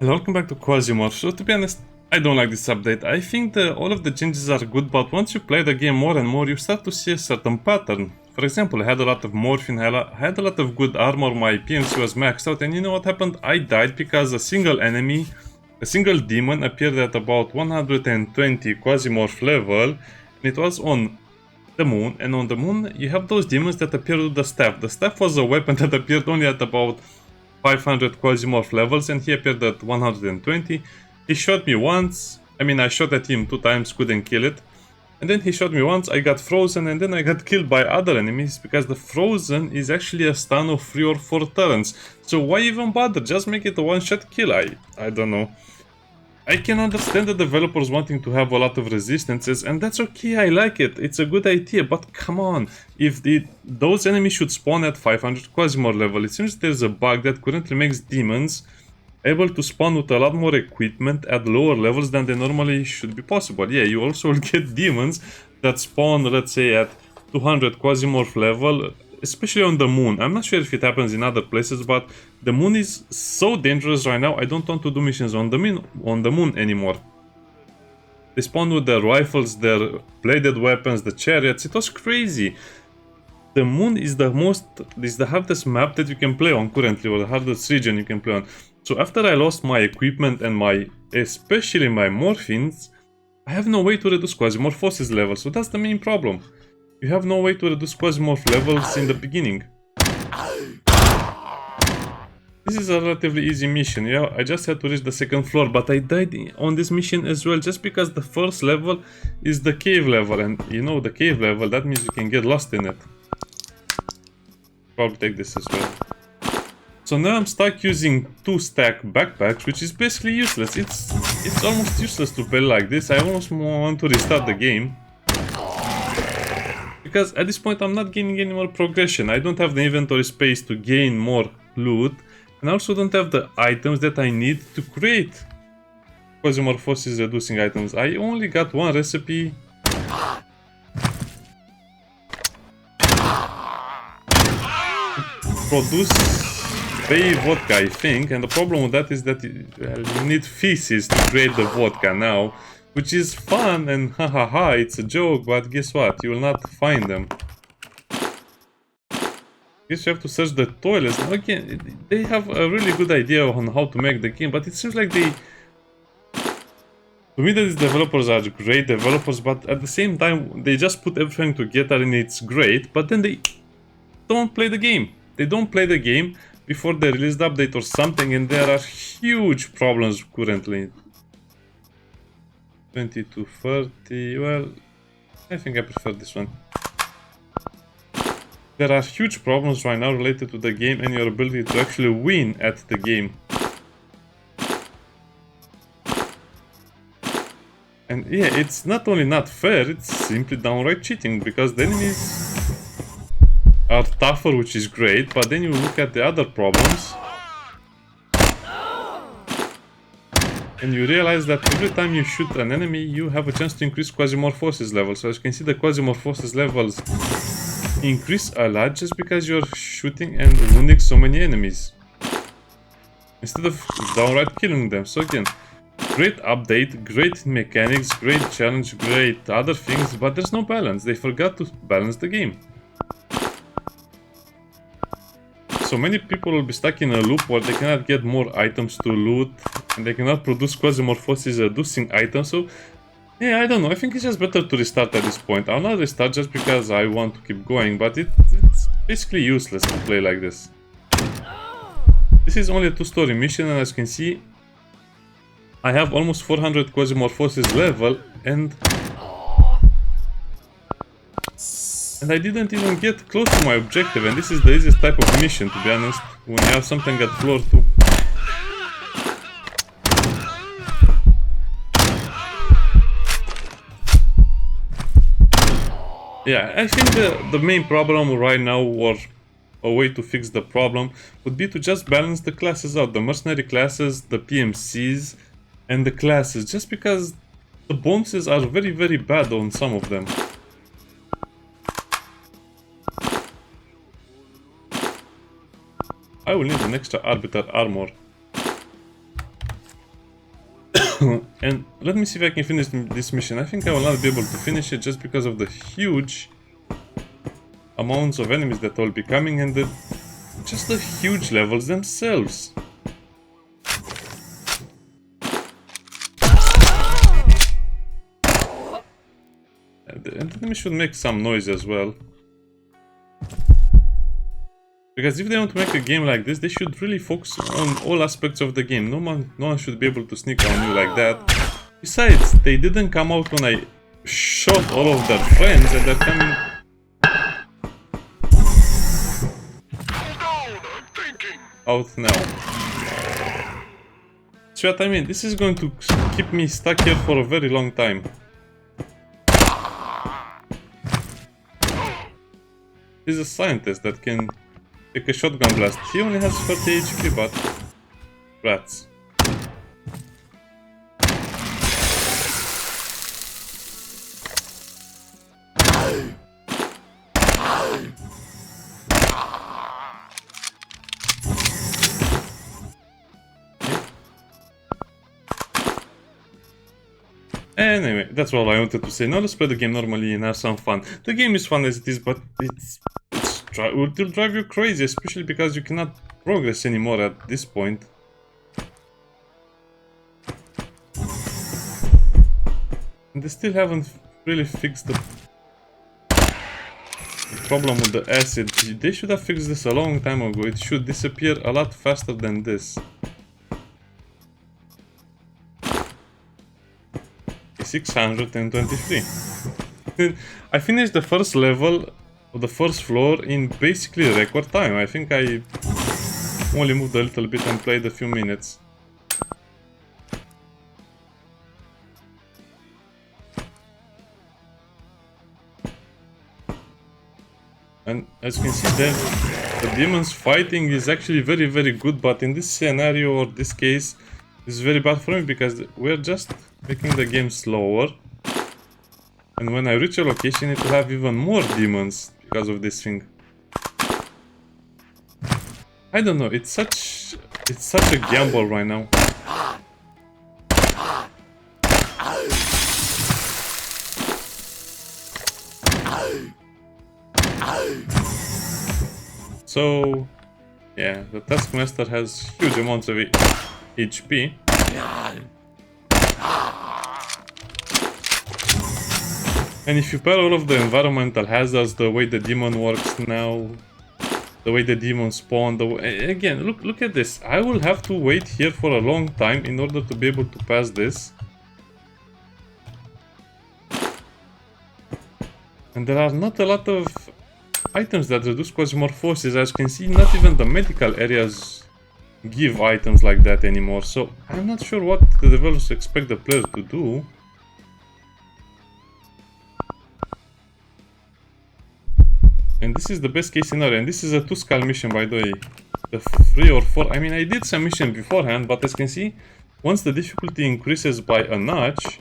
Hello, welcome back to Quasimorph. So to be honest, I don't like this update. I think that all of the changes are good, but once you play the game more and more, you start to see a certain pattern. For example, I had a lot of morphine, I had a lot of good armor, my PMC was maxed out, and you know what happened? I died because a single enemy, a single demon appeared at about 120 Quasimorph level, and it was on the moon, and on the moon you have those demons that appear with the staff. The staff was a weapon that appeared only at about 500 Quasimorph levels, and he appeared at 120. He shot me once, I shot at him 2 times, couldn't kill it. And then he shot me once, I got frozen, and then I got killed by other enemies, because the frozen is actually a stun of 3 or 4 turns. So why even bother? Just make it a one-shot kill. I don't know. I can understand the developers wanting to have a lot of resistances, and that's okay, I like it, it's a good idea, but come on, if those enemies should spawn at 500 Quasimorph level, it seems there's a bug that currently makes demons able to spawn with a lot more equipment at lower levels than they normally should be possible. Yeah, you also will get demons that spawn, let's say, at 200 Quasimorph level, especially on the moon. I'm not sure if it happens in other places, but the moon is so dangerous right now. I don't want to do missions on the moon anymore. They spawn with their rifles, their bladed weapons, the chariots. It was crazy. The moon is the hardest map that you can play on currently, or the hardest region you can play on. So after I lost my equipment and especially my morphines, I have no way to reduce Quasimorphosis level. So that's the main problem. You have no way to reduce Quasimorph levels in the beginning. This is a relatively easy mission. Yeah, I just had to reach the 2nd floor, but I died on this mission as well, just because the first level is the cave level, and you know the cave level, that means you can get lost in it. Probably take this as well. So now I'm stuck using 2-stack backpacks, which is basically useless. It's almost useless to play like this. I almost want to restart the game, because at this point I'm not gaining any more progression. I don't have the inventory space to gain more loot, and I also don't have the items that I need to create Quasimorphosis reducing items. I only got one recipe. Produce bay vodka, I think, and the problem with that is that you need feces to create the vodka now, which is fun and hahaha, it's a joke, but guess what? You will not find them. Guess you have to search the toilets. Now again, they have a really good idea on how to make the game, but it seems like to me these developers are great developers, but at the same time they just put everything together and it's great, but then they don't play the game. They don't play the game before they release the update or something, and there are huge problems currently. 20 to 30, well, I think I prefer this one. There are huge problems right now related to the game and your ability to actually win at the game. And yeah, it's not only not fair, it's simply downright cheating, because the enemies are tougher, which is great, but then you look at the other problems and you realize that every time you shoot an enemy, you have a chance to increase Quasimorphosis level. So as you can see, the Quasimorphosis levels increase a lot just because you're shooting and wounding so many enemies, instead of downright killing them. So again, great update, great mechanics, great challenge, great other things, but there's no balance. They forgot to balance the game. So many people will be stuck in a loop where they cannot get more items to loot, and they cannot produce Quasimorphosis reducing items. So yeah, I don't know, I think it's just better to restart at this point. I'll not restart just because I want to keep going, but it's basically useless to play like this. This is only a 2-story mission, and as you can see, I have almost 400 Quasimorphosis level, and I didn't even get close to my objective, and this is the easiest type of mission, to be honest, when you have something at floor 2. Yeah, I think the main problem right now, or a way to fix the problem, would be to just balance the classes out. The mercenary classes, the PMCs, and the classes, just because the bonuses are very, very bad on some of them. I will need an extra arbiter armor. And let me see if I can finish this mission. I think I will not be able to finish it just because of the huge amounts of enemies that will be coming and just the huge levels themselves. And the enemy should make some noise as well. Because if they want to make a game like this, they should really focus on all aspects of the game. No one should be able to sneak on you like that. Besides, they didn't come out when I shot all of their friends, and they're coming... out now. So what I mean, this is going to keep me stuck here for a very long time. He's a scientist that can take a shotgun blast. He only has 30 HP, but... rats. Anyway, that's all I wanted to say. Now let's play the game normally and have some fun. The game is fun as it is, but it will drive you crazy, especially because you cannot progress anymore at this point. And they still haven't really fixed the problem with the acid. They should have fixed this a long time ago. It should disappear a lot faster than this. 623. I finished the first level of the first floor in basically record time. I think I only moved a little bit and played a few minutes. And as you can see there, the demons fighting is actually very good, but in this scenario or this case, it's very bad for me because we're just making the game slower. And when I reach a location, it will have even more demons because of this thing. I don't know, it's such a gamble right now. So, yeah, the Taskmaster has huge amounts of HP. And if you pair all of the environmental hazards, the way the demon works now, the way the demons spawn, again, look at this. I will have to wait here for a long time in order to be able to pass this. And there are not a lot of items that reduce Quasimorphosis. As you can see, not even the medical areas give items like that anymore. So I'm not sure what the developers expect the player to do. And this is the best case scenario, and this is a 2 skull mission, by the way. The 3 or 4, I mean, I did some mission beforehand, but as you can see, once the difficulty increases by a notch,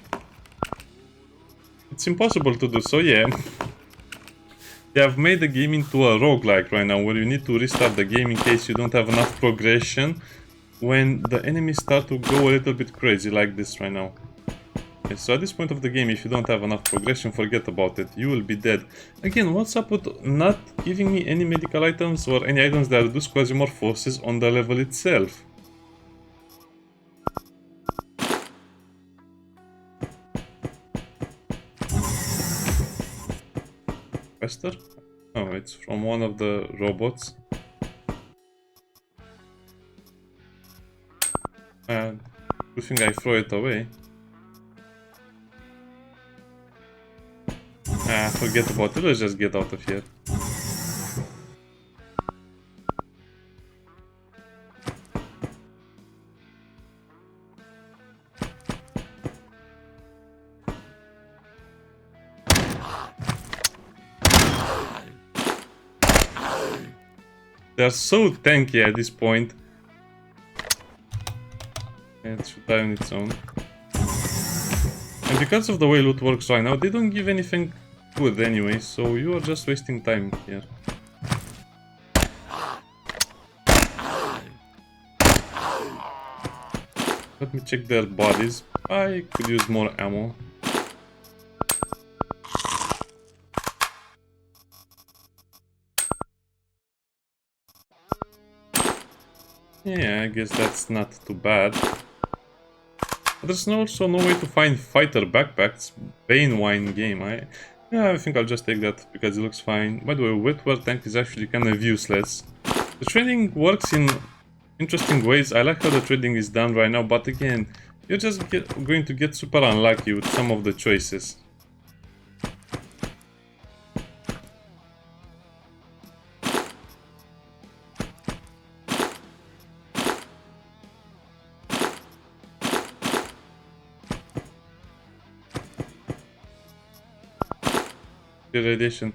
it's impossible to do. So yeah, they have made the game into a roguelike right now, where you need to restart the game in case you don't have enough progression when the enemies start to go a little bit crazy like this right now. Okay, so at this point of the game, if you don't have enough progression, forget about it. You will be dead. Again, what's up with not giving me any medical items or any items that reduce Quasimorphosis on the level itself? Quester? Oh, it's from one of the robots. You think I throw it away? Forget about it, let's just get out of here. They're so tanky at this point. It should die on its own. And because of the way loot works right now, they don't give anything good anyway, so you are just wasting time here. Let me check their bodies. I could use more ammo. Yeah, I guess that's not too bad. But there's also no way to find fighter backpacks. Bane wine game. Yeah, I think I'll just take that because it looks fine. By the way, wetware tank is actually kind of useless. The trading works in interesting ways. I like how the trading is done right now, but again, you're just going to get super unlucky with some of the choices. The radiation.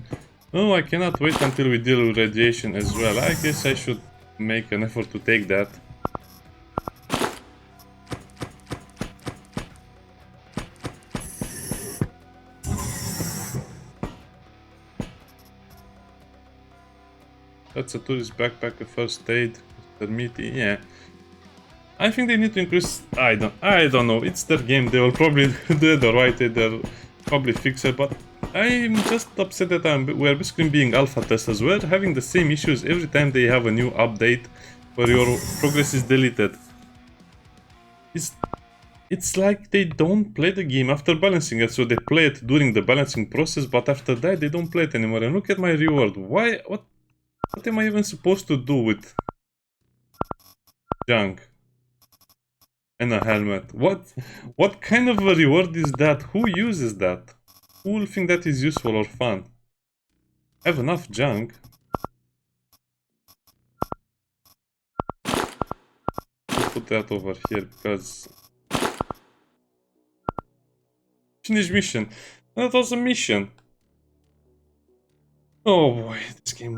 Oh, I cannot wait until we deal with radiation as well. I guess I should make an effort to take that. That's a tourist backpack, a first aid, meaty, yeah. I think they need to increase. I don't know. It's their game. They will probably do it the right way. They'll probably fix it, but I'm just upset that we're basically being alpha testers. We're having the same issues every time they have a new update where your progress is deleted. It's like they don't play the game after balancing it, so they play it during the balancing process, but after that they don't play it anymore. And look at my reward. Why? What am I even supposed to do with junk and a helmet? What kind of a reward is that? Who uses that? Who will think that is useful or fun? I have enough junk. I'll put that over here because... Finish mission. That was a mission. Oh boy, this game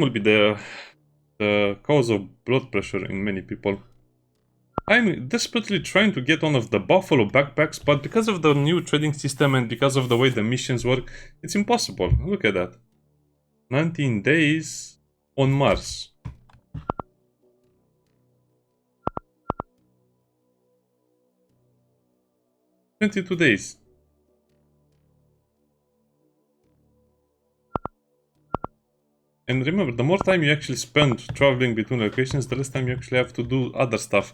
will be the cause of blood pressure in many people. I'm desperately trying to get one of the buffalo backpacks, but because of the new trading system and because of the way the missions work, it's impossible. Look at that. 19 days on Mars. 22 days. And remember, the more time you actually spend traveling between locations, the less time you actually have to do other stuff.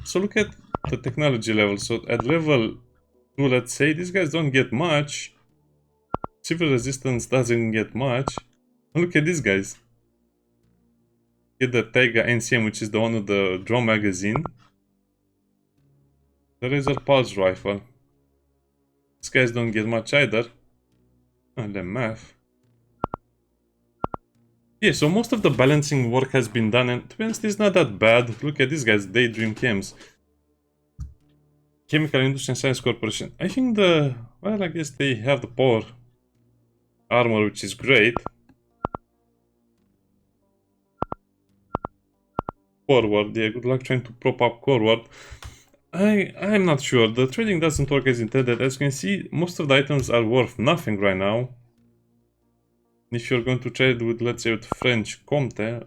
So look at the technology level. So at level 2, let's say, these guys don't get much. Civil resistance doesn't get much. And look at these guys. Get the Taiga NCM, which is the one with the drum magazine. The Razor Pulse Rifle. These guys don't get much either. And the math. Yeah, so most of the balancing work has been done, and to be honest, it's not that bad. Look at these guys, Daydream Chems. Chemical Industry and Science Corporation. I think well, I guess they have the power armor, which is great. Forward, yeah, good luck trying to prop up forward. I'm not sure. The trading doesn't work as intended. As you can see, most of the items are worth nothing right now. If you're going to trade with, let's say, with French Comte,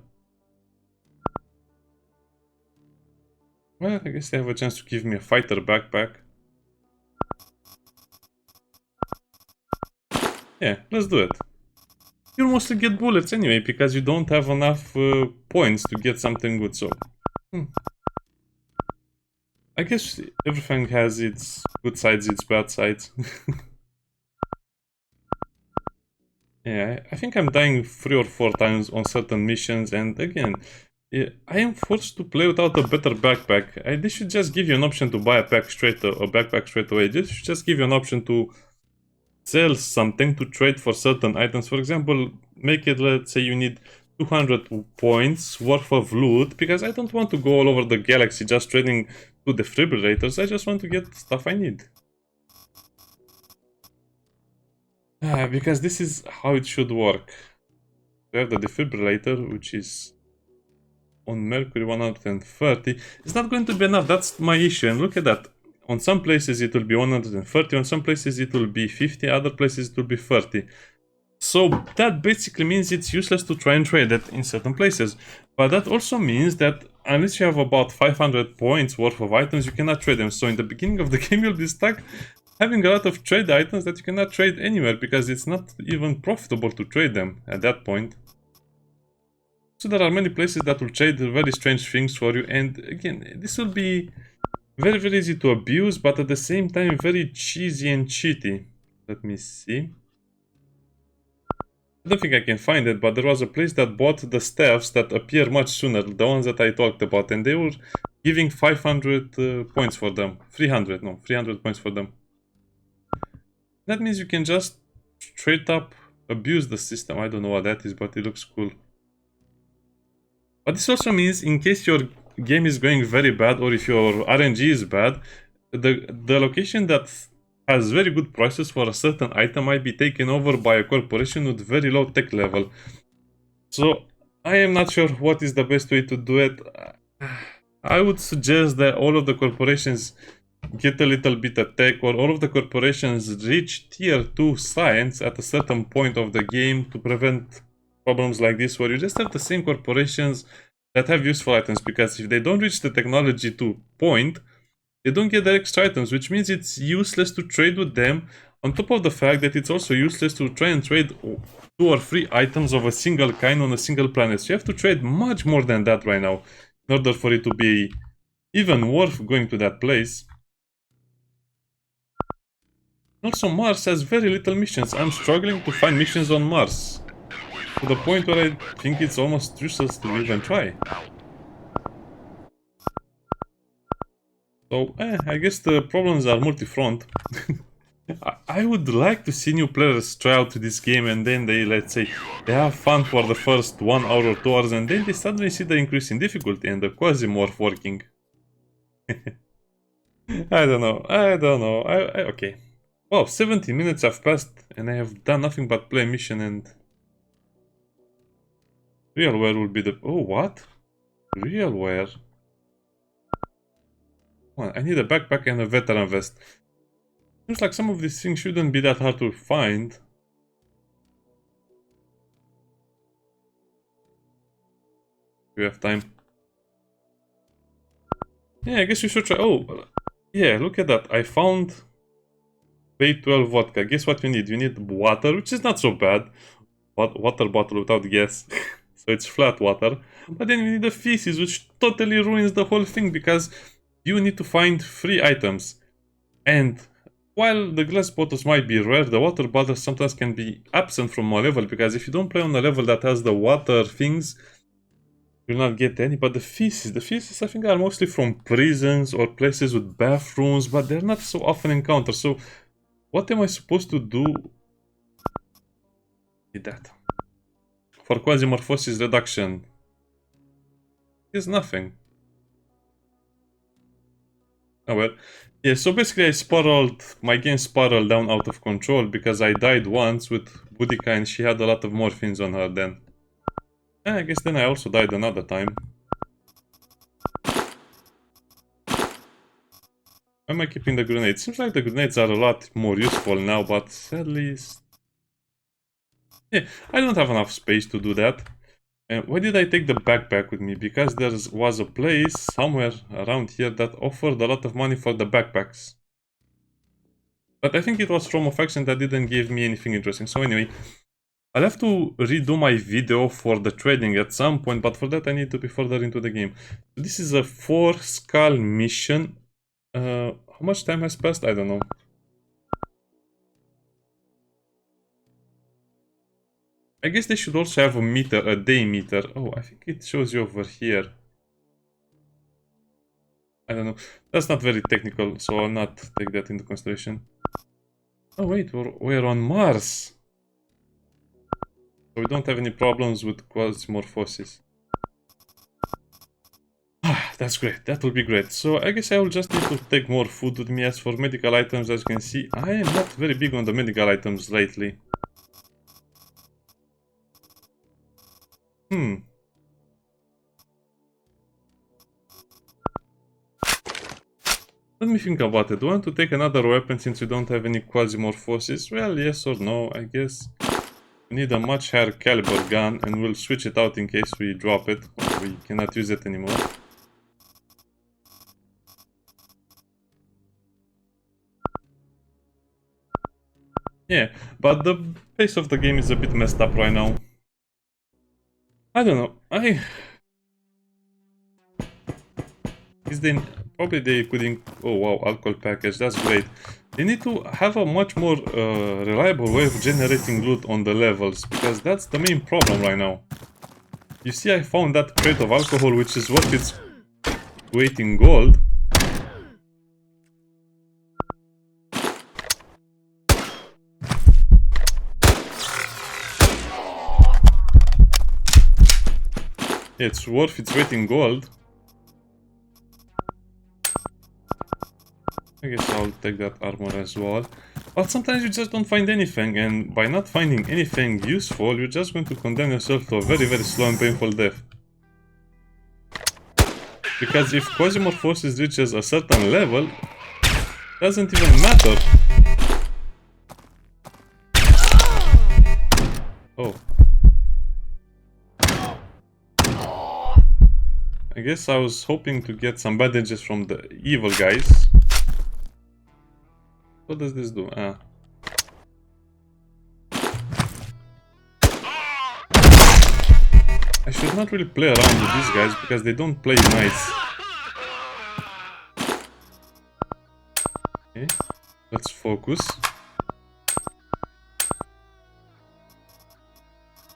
well, I guess they have a chance to give me a fighter backpack. Yeah, let's do it. You'll mostly get bullets anyway, because you don't have enough points to get something good, so... I guess everything has its good sides, its bad sides. Yeah, I think I'm dying 3 or 4 times on certain missions, and again, yeah, I am forced to play without a better backpack. They should just give you an option to buy a backpack straight away. They should just give you an option to sell something to trade for certain items. For example, make it, let's say you need 200 points worth of loot, because I don't want to go all over the galaxy just trading to defibrillators. I just want to get stuff I need. Because this is how it should work. We have the defibrillator, which is on Mercury 130. It's not going to be enough, that's my issue, and look at that. On some places it will be 130, on some places it will be 50, other places it will be 30. So that basically means it's useless to try and trade it in certain places. But that also means that unless you have about 500 points worth of items, you cannot trade them. So in the beginning of the game, you'll be stuck having a lot of trade items that you cannot trade anywhere because it's not even profitable to trade them at that point. So there are many places that will trade very strange things for you, and again, this will be very, very easy to abuse, but at the same time very cheesy and cheaty. Let me see. I don't think I can find it, but there was a place that bought the staffs that appear much sooner, the ones that I talked about, and they were giving 500 points for them. 300 points for them. That means you can just straight up abuse the system. I don't know what that is, but it looks cool. But this also means, in case your game is going very bad, or if your RNG is bad, the location that has very good prices for a certain item might be taken over by a corporation with very low tech level. So I am not sure what is the best way to do it. I would suggest that all of the corporations get a little bit of tech, or all of the corporations reach tier 2 science at a certain point of the game to prevent problems like this, where you just have the same corporations that have useful items, because if they don't reach the technology to point, they don't get the extra items, which means it's useless to trade with them, on top of the fact that it's also useless to try and trade 2 or 3 items of a single kind on a single planet. So you have to trade much more than that right now in order for it to be even worth going to that place. Also, Mars has very little missions. I'm struggling to find missions on Mars, to the point where I think it's almost useless to even try. So, I guess the problems are multi-front. I would like to see new players try out this game, and then they, let's say, they have fun for the first 1 hour or 2 hours, and then they suddenly see the increase in difficulty and the Quasimorph working. I don't know. Okay. Wow, 70 minutes have passed, and I have done nothing but play mission, and Realware will be the... Oh, what? Realware? Well, I need a backpack and a veteran vest. Seems like some of these things shouldn't be that hard to find. We have time. Yeah, I guess we should try... Oh, yeah, look at that. I found B12 vodka. Guess what you need? You need water, which is not so bad. Water bottle without gas. So it's flat water. But then you need the feces, which totally ruins the whole thing, because you need to find 3 items. And while the glass bottles might be rare, the water bottles sometimes can be absent from a level, because if you don't play on a level that has the water things, you'll not get any. But the feces I think are mostly from prisons or places with bathrooms, but they're not so often encountered. So what am I supposed to do with that? For quasimorphosis reduction, is nothing. Oh well. Yeah, so basically my game spiraled down out of control because I died once with Boudica and she had a lot of morphines on her then. I guess then I also died another time. Why am I keeping the grenades? Seems like the grenades are a lot more useful now, but at least... Yeah, I don't have enough space to do that. And why did I take the backpack with me? Because there was a place somewhere around here that offered a lot of money for the backpacks. But I think it was from a faction that didn't give me anything interesting. So anyway, I'll have to redo my video for the trading at some point, but for that I need to be further into the game. This is a 4 skull mission. How much time has passed? I don't know. I guess they should also have a meter, a day meter. Oh, I think it shows you over here. I don't know. That's not very technical, so I'll not take that into consideration. Oh wait, we're on Mars. So we don't have any problems with quasimorphosis. That's great. That will be great. So I guess I will just need to take more food with me. As for medical items, as you can see, I am not very big on the medical items lately. Let me think about it. Do I want to take another weapon since we don't have any quasimorphosis? Well, yes or no, I guess. We need a much higher caliber gun and we'll switch it out in case we drop it or we cannot use it anymore. Yeah, but the pace of the game is a bit messed up right now. I don't know. Is they probably they could oh wow, alcohol package, that's great. They need to have a much more reliable way of generating loot on the levels, because that's the main problem right now. You see, I found that crate of alcohol, which is worth its weight in gold. It's worth its weight in gold. I guess I'll take that armor as well. But sometimes you just don't find anything, and by not finding anything useful, you're just going to condemn yourself to a very, very slow and painful death. Because if Quasimorph forces reaches a certain level, doesn't even matter. Oh. I guess I was hoping to get some bandages from the evil guys. What does this do? Ah. I should not really play around with these guys because they don't play nice. Okay, let's focus.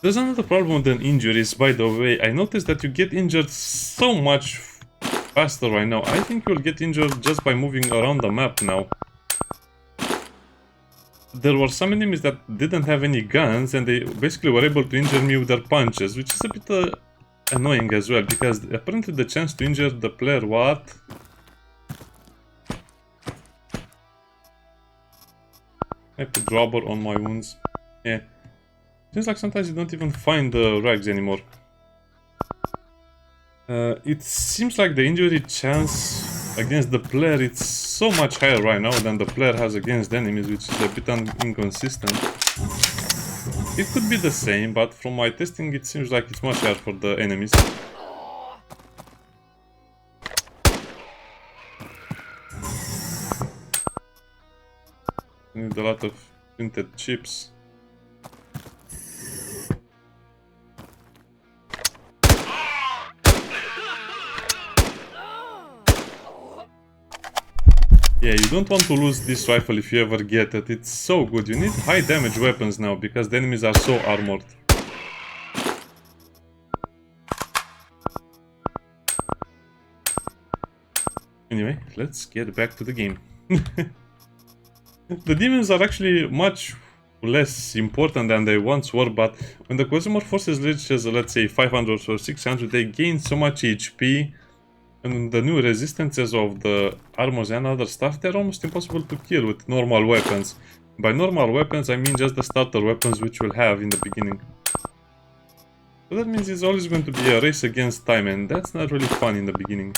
There's another problem than injuries, by the way. I noticed that you get injured so much faster right now. I think you'll get injured just by moving around the map now. There were some enemies that didn't have any guns, and they basically were able to injure me with their punches, which is a bit annoying as well, because apparently the chance to injure the player, what? I put rubber on my wounds. Yeah. Seems like sometimes you don't even find the rags anymore. It seems like the injury chance against the player it's so much higher right now than the player has against enemies, which is a bit inconsistent. It could be the same, but from my testing it seems like it's much higher for the enemies. I need a lot of printed chips. Yeah, you don't want to lose this rifle if you ever get it. It's so good. You need high damage weapons now because the enemies are so armored. Anyway, let's get back to the game. The demons are actually much less important than they once were, but when the Quasimorph forces reaches, let's say 500 or 600, they gain so much HP. And the new resistances of the armors and other stuff, they're almost impossible to kill with normal weapons. By normal weapons, I mean just the starter weapons which we'll have in the beginning. So that means it's always going to be a race against time, and that's not really fun in the beginning.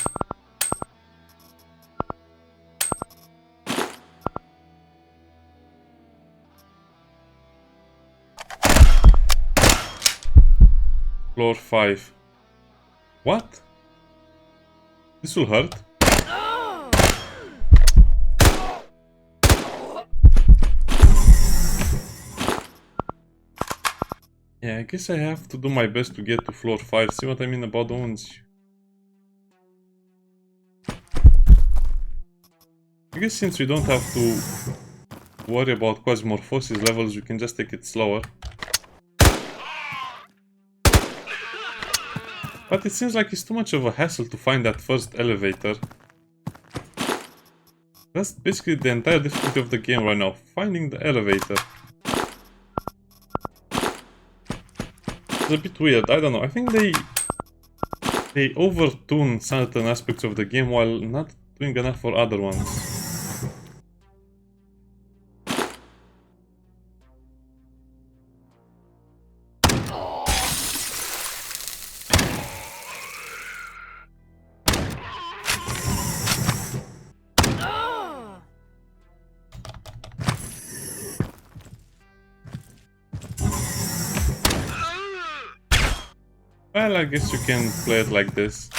Floor 5. What? This will hurt. Yeah, I guess I have to do my best to get to floor 5. See what I mean about the wounds? I guess since we don't have to worry about Quasimorphosis levels, we can just take it slower. But it seems like it's too much of a hassle to find that first elevator. That's basically the entire difficulty of the game right now, finding the elevator. It's a bit weird, I don't know, I think they overtune certain aspects of the game while not doing enough for other ones. Well, I guess you can play it like this.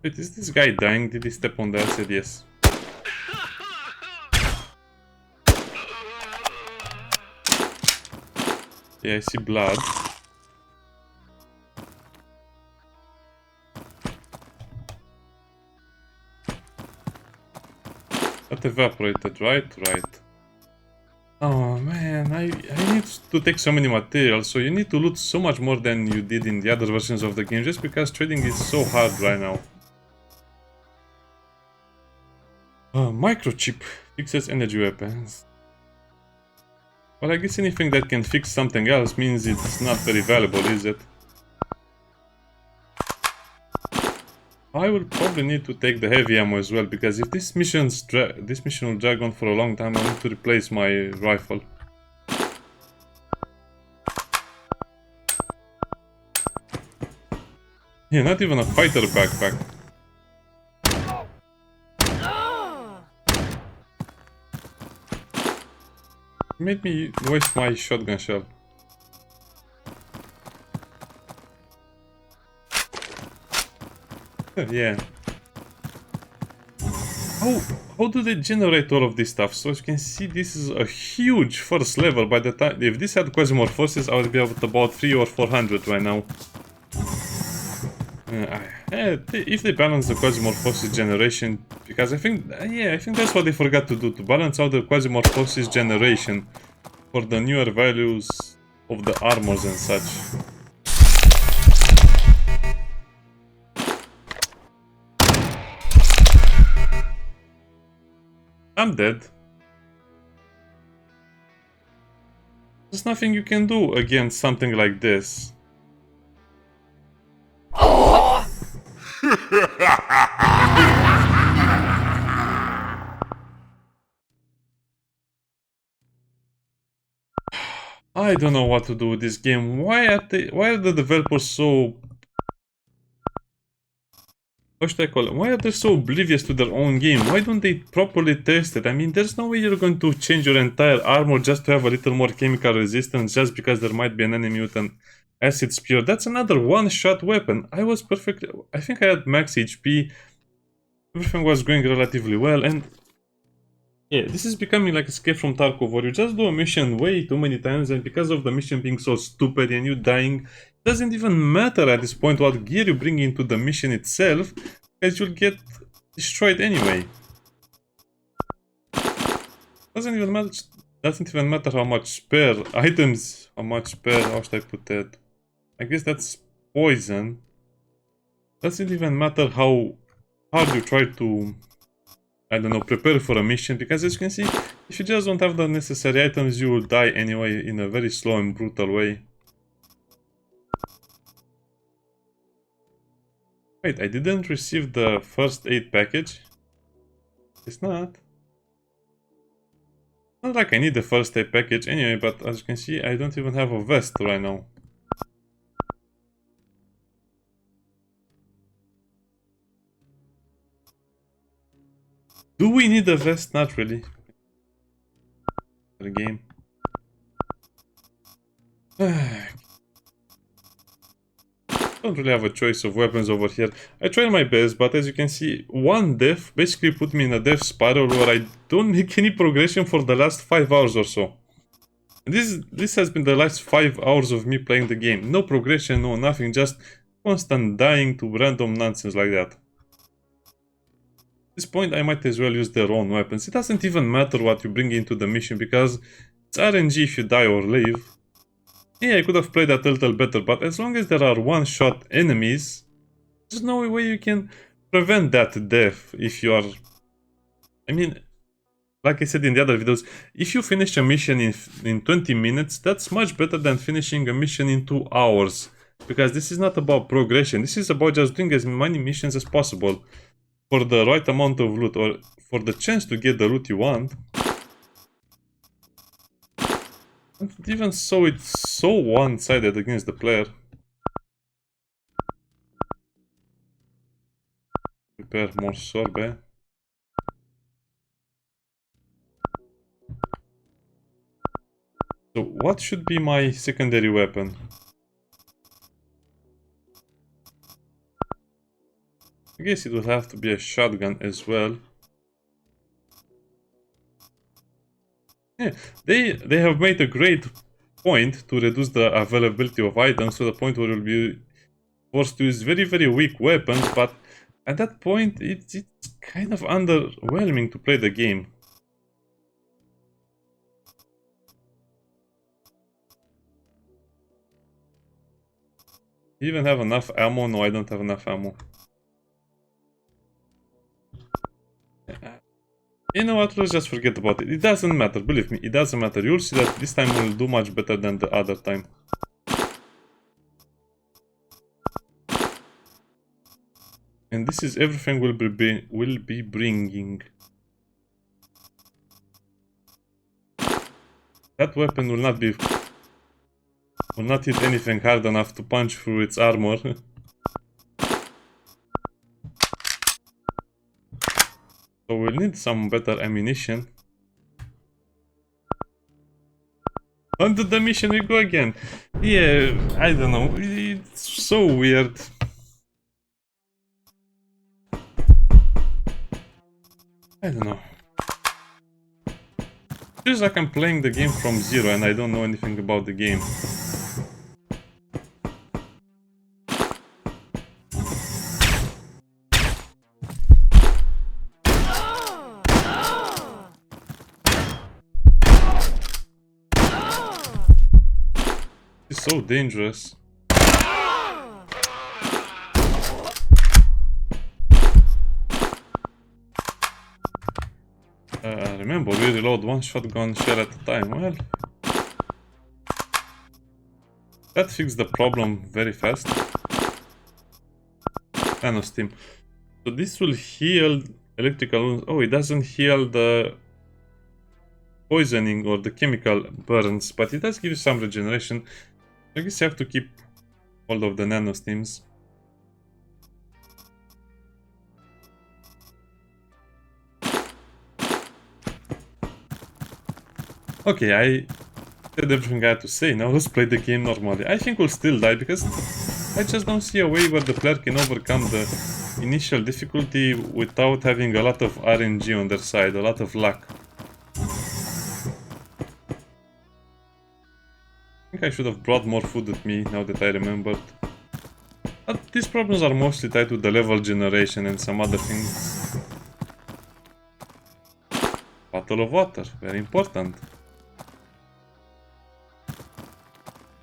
Wait, is this guy dying? Did he step on the acid? Yes. Yeah, I see blood. That evaporated, right? Right. Oh man, I need to take so many materials, so you need to loot so much more than you did in the other versions of the game, just because trading is so hard right now. Microchip fixes energy weapons. Well, I guess anything that can fix something else means it's not very valuable, is it? I will probably need to take the heavy ammo as well, because if this mission will drag on for a long time, I need to replace my rifle. Yeah, not even a fighter backpack. Made me waste my shotgun shell. Yeah. How do they generate all of this stuff? So as you can see, this is a huge first level. By the time, if this had Quasimorph forces, I would be at about 300 or 400 right now. If they balance the Quasimorph forces generation, because I think that's what they forgot to do, to balance out the Quasimorph forces generation for the newer values of the armors and such. I'm dead. There's nothing you can do against something like this. I don't know what to do with this game. Why are the developers so... What should I call it? Why are they so oblivious to their own game? Why don't they properly test it? I mean, there's no way you're going to change your entire armor just to have a little more chemical resistance just because there might be an enemy with an acid spear. That's another one-shot weapon. I think I had max HP. Everything was going relatively well, and yeah, this is becoming like Escape from Tarkov, where you just do a mission way too many times, and because of the mission being so stupid and you dying, it doesn't even matter at this point what gear you bring into the mission itself, because you'll get destroyed anyway. Doesn't even matter how much spare items, how should I put that? I guess that's poison. Doesn't even matter how hard you try to, I don't know, prepare for a mission, because as you can see, if you just don't have the necessary items, you will die anyway in a very slow and brutal way. Wait, I didn't receive the first aid package? It's not. Not like I need the first aid package anyway, but as you can see, I don't even have a vest right now. Do we need a vest? Not really. The game. Don't really have a choice of weapons over here. I tried my best, but as you can see, one death basically put me in a death spiral where I don't make any progression for the last 5 hours or so. And this has been the last 5 hours of me playing the game. No progression, no nothing, just constant dying to random nonsense like that. At this point, I might as well use their own weapons. It doesn't even matter what you bring into the mission, because it's RNG if you die or live. Yeah, I could have played that a little better, but as long as there are one-shot enemies, there's no way you can prevent that death if you are... I mean, like I said in the other videos, if you finish a mission in 20 minutes, that's much better than finishing a mission in 2 hours. Because this is not about progression, this is about just doing as many missions as possible for the right amount of loot, or for the chance to get the loot you want. And even so, it's so one-sided against the player. Prepare more sorbet. So what should be my secondary weapon? I guess it will have to be a shotgun as well. Yeah, they have made a great point to reduce the availability of items to the point where you'll be forced to use very weak weapons, but at that point it's kind of underwhelming to play the game. You even have enough ammo? No, I don't have enough ammo. You know what, let's just forget about it. It doesn't matter, believe me, it doesn't matter. You'll see that this time will do much better than the other time. And this is everything will be bringing. That weapon will not hit anything hard enough to punch through its armor. So we'll need some better ammunition. Onto the mission we go again. Yeah, I don't know. It's so weird. I don't know. It feels like I'm playing the game from zero and I don't know anything about the game. It's so dangerous. Remember, we reload one shotgun shell at a time. Well, that fixed the problem very fast. Steam. So this will heal electrical wounds. Oh, it doesn't heal the poisoning or the chemical burns, but it does give you some regeneration. I guess you have to keep hold of the nano steams. Okay, I said everything I had to say. Now let's play the game normally. I think we'll still die because I just don't see a way where the player can overcome the initial difficulty without having a lot of RNG on their side, a lot of luck. I think I should have brought more food with me now that I remembered. But these problems are mostly tied to the level generation and some other things. Bottle of water, very important.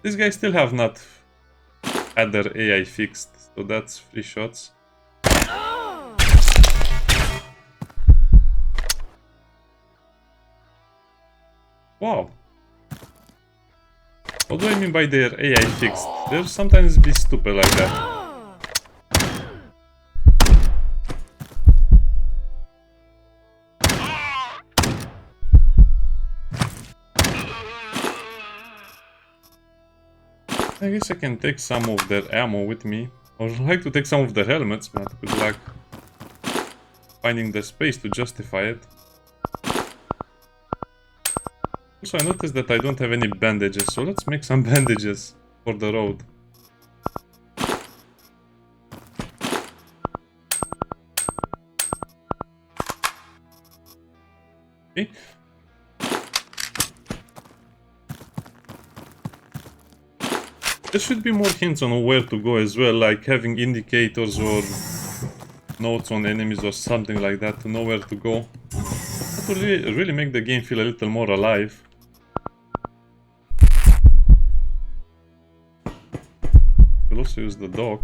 These guys still have not had their AI fixed, so that's 3 shots. Wow. What do I mean by their AI fixed? They'll sometimes be stupid like that. I guess I can take some of their ammo with me. I would like to take some of their helmets, but good luck finding the space to justify it. Also, I noticed that I don't have any bandages, so let's make some bandages for the road. Okay. There should be more hints on where to go as well, like having indicators or notes on enemies or something like that to know where to go. That will really make the game feel a little more alive. We'll also use the dock.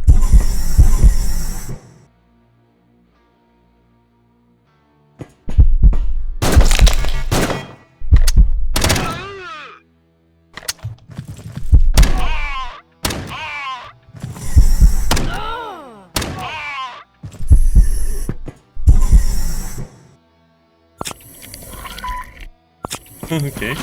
Okay.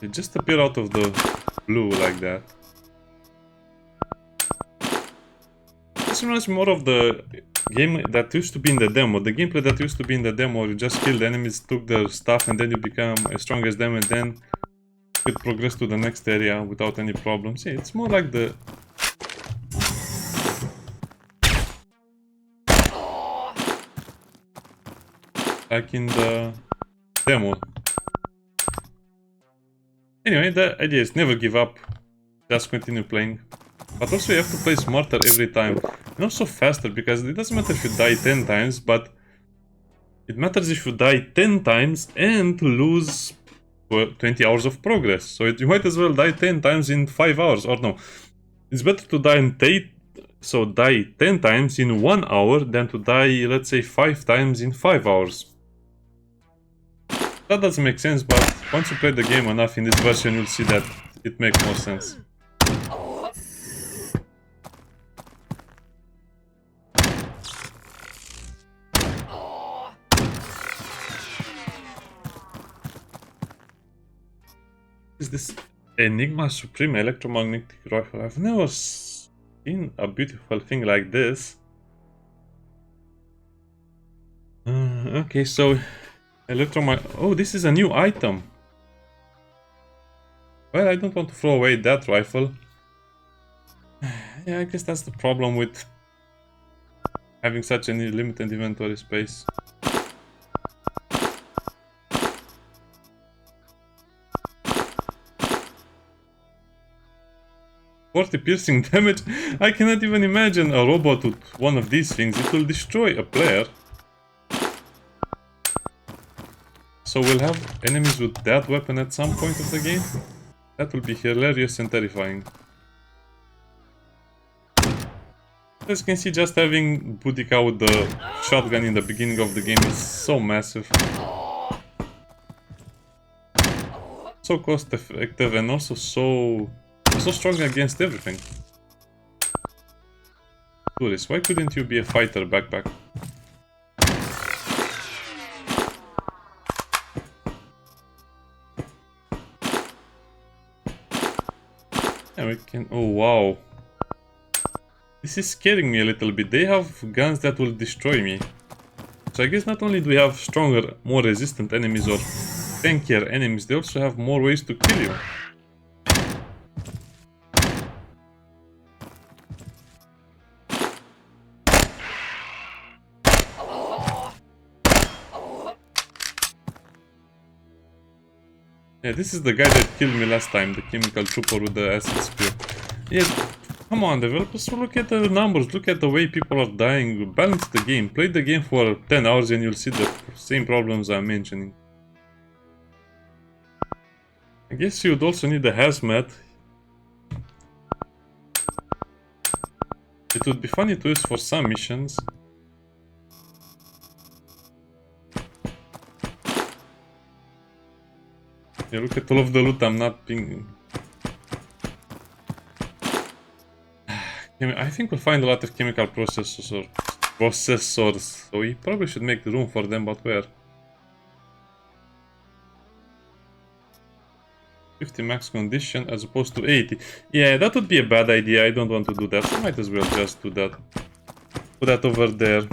It just appeared out of the blue like that. This reminds me more of the game that used to be in the demo. The gameplay that used to be in the demo, you just kill the enemies, took their stuff, and then you become as strong as them, and then could progress to the next area without any problems. Yeah, it's more like the... like in the demo. Anyway, the idea is never give up, just continue playing. But also you have to play smarter every time. And also faster, because it doesn't matter if you die 10 times, but it matters if you die 10 times and lose 20 hours of progress. So you might as well die 10 times in 5 hours, or no. It's better to die in die 10 times in 1 hour than to die, let's say, 5 times in 5 hours. That doesn't make sense, but once you play the game enough in this version, you'll see that it makes more sense. Is this Enigma Supreme electromagnetic rifle? I've never seen a beautiful thing like this. Okay, so oh, this is a new item. Well, I don't want to throw away that rifle. Yeah, I guess that's the problem with having such a limited inventory space. 40 piercing damage? I cannot even imagine a robot with one of these things. It will destroy a player. So we'll have enemies with that weapon at some point of the game? That will be hilarious and terrifying. As you can see, just having Boudica with the shotgun in the beginning of the game is so massive. So cost effective and also so strong against everything. Tourist, why couldn't you be a fighter backpack? Yeah, we can... oh wow. This is scaring me a little bit. They have guns that will destroy me. So I guess not only do we have stronger, more resistant enemies or tankier enemies, they also have more ways to kill you. Yeah, this is the guy that killed me last time, the chemical trooper with the acid spear. Yeah, come on, developers, look at the numbers, look at the way people are dying, balance the game, play the game for 10 hours and you'll see the same problems I'm mentioning. I guess you would also need a hazmat. It would be funny to use for some missions. Yeah, look at all of the loot I'm not being... I think we'll find a lot of chemical processors, so we probably should make room for them, but where? 50 max condition as opposed to 80. Yeah, that would be a bad idea. I don't want to do that, so might as well just do that. Put that over there.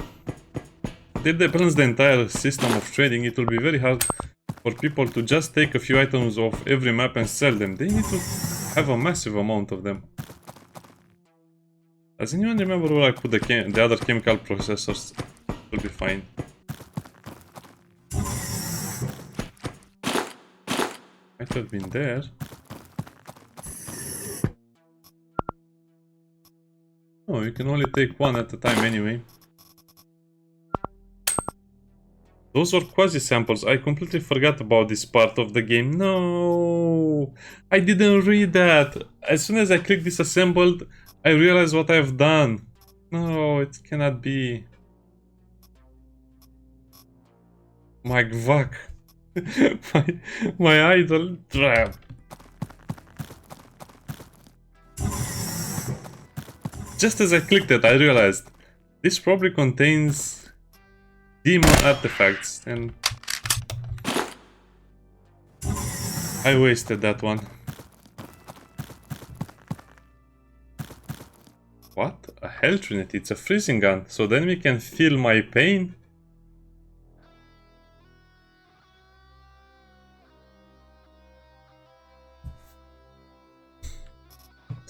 That depends the entire system of trading. It will be very hard for people to just take a few items off every map and sell them. They need to have a massive amount of them. Does anyone remember where I put the other chemical processors? It will be fine. Might have been there. Oh, you can only take one at a time anyway. Those were quasi-samples. I completely forgot about this part of the game. No! I didn't read that! As soon as I click disassembled, I realized what I've done. No, it cannot be. My Gvak. my idol trap. Just as I clicked it, I realized this probably contains demon artifacts, and I wasted that one. What? A hell trinity? It's a freezing gun, so the enemy can feel my pain?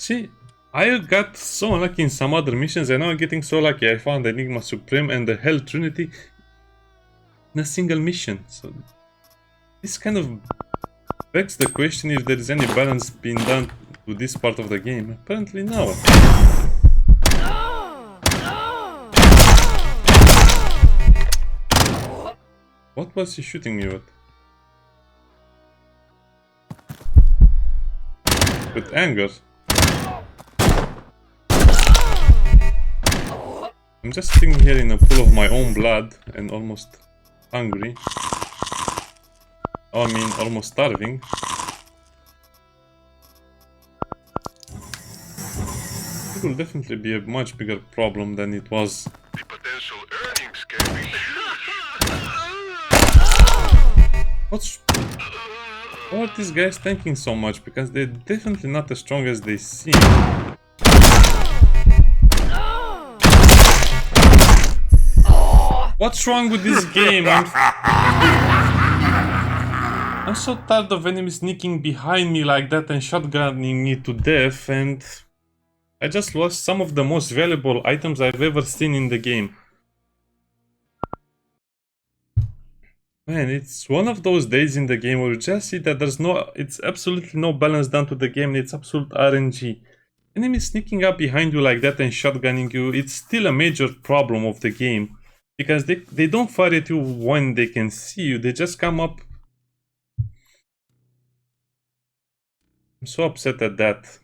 See, I got so unlucky in some other missions and now I'm getting so lucky. I found Enigma Supreme and the Hell Trinity in a single mission. So this kind of begs the question if there is any balance being done to this part of the game. Apparently no. What was he shooting me with? With anger. I'm just sitting here in a pool of my own blood and almost hungry. Oh, I mean, almost starving. It will definitely be a much bigger problem than it was. The potential earnings can be Why are these guys tanking so much? Because they're definitely not as strong as they seem. What's wrong with this game? I'm so tired of enemies sneaking behind me like that and shotgunning me to death, and I just lost some of the most valuable items I've ever seen in the game. Man, it's one of those days in the game where you just see that it's absolutely no balance done to the game, it's absolute RNG. Enemies sneaking up behind you like that and shotgunning you, it's still a major problem of the game. Because they don't fire at you when they can see you, they just come up. I'm so upset at that.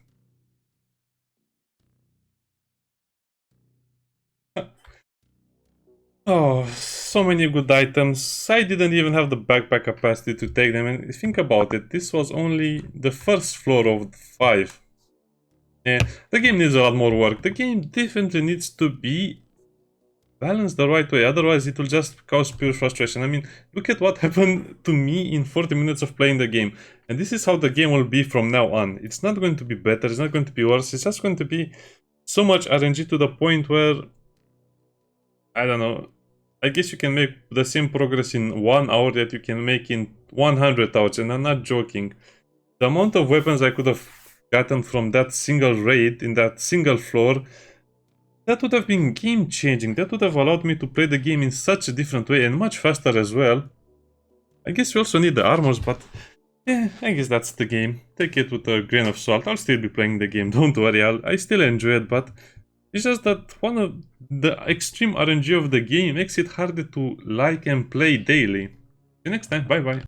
Oh, so many good items. I didn't even have the backpack capacity to take them, and think about it, this was only the first floor of 5. Yeah, the game needs a lot more work. The game definitely needs to be balanced the right way, otherwise it will just cause pure frustration. I mean, look at what happened to me in 40 minutes of playing the game. And this is how the game will be from now on. It's not going to be better, it's not going to be worse, it's just going to be so much RNG to the point where, I don't know, I guess you can make the same progress in 1 hour that you can make in 100 hours, and I'm not joking. The amount of weapons I could have gotten from that single raid in that single floor, that would have been game changing. That would have allowed me to play the game in such a different way and much faster as well. I guess you also need the armors, but yeah, I guess that's the game. Take it with a grain of salt. I'll still be playing the game, don't worry, I still enjoy it, but it's just that one of the extreme RNG of the game makes it harder to like and play daily. See you next time, bye bye.